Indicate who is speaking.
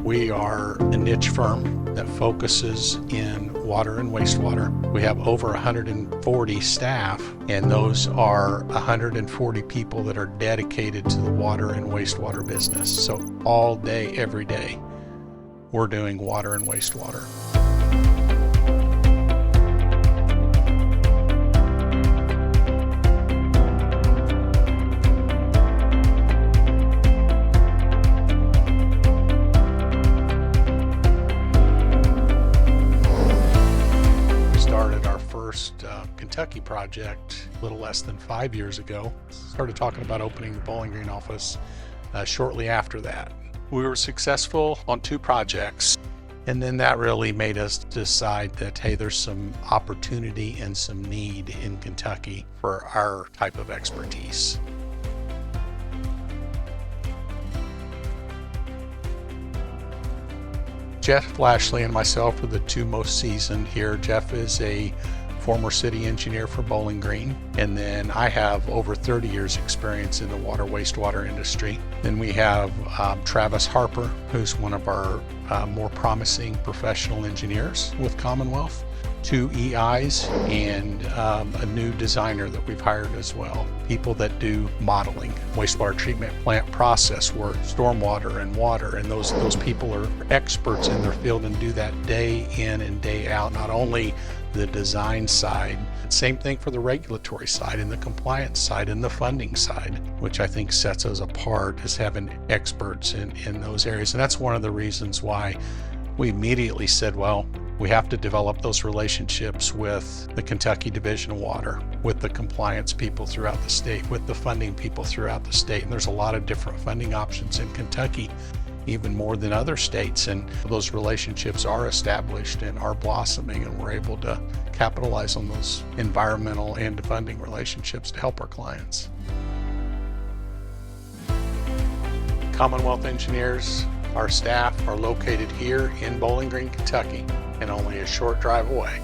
Speaker 1: We are a niche firm that focuses in water and wastewater. We have over 140 staff, and those are 140 people that are dedicated to the water and wastewater business. So all day, every day, we're doing water and wastewater. Kentucky project a little less than 5 years ago. Started talking about opening the Bowling Green office shortly after that. We were successful on 2 projects, and then that really made us decide that, hey, there's some opportunity and some need in Kentucky for our type of expertise. Jeff Lashley and myself are the 2 most seasoned here. Jeff is a former city engineer for Bowling Green, and then I have over 30 years experience in the water wastewater industry. Then we have Travis Harper, who's one of our more promising professional engineers with Commonwealth, 2 EIs, and a new designer that we've hired as well. People that do modeling, wastewater treatment plant process work, stormwater and water, and those people are experts in their field and do that day in and day out, not only the design side, same thing for the regulatory side and the compliance side and the funding side, which I think sets us apart as having experts in those areas. And that's one of the reasons why we immediately said, well, we have to develop those relationships with the Kentucky Division of Water, with the compliance people throughout the state, with the funding people throughout the state. And there's a lot of different funding options in Kentucky, even more than other states, and those relationships are established and are blossoming, and we're able to capitalize on those environmental and funding relationships to help our clients. Commonwealth Engineers, our staff are located here in Bowling Green, Kentucky, and only a short drive away.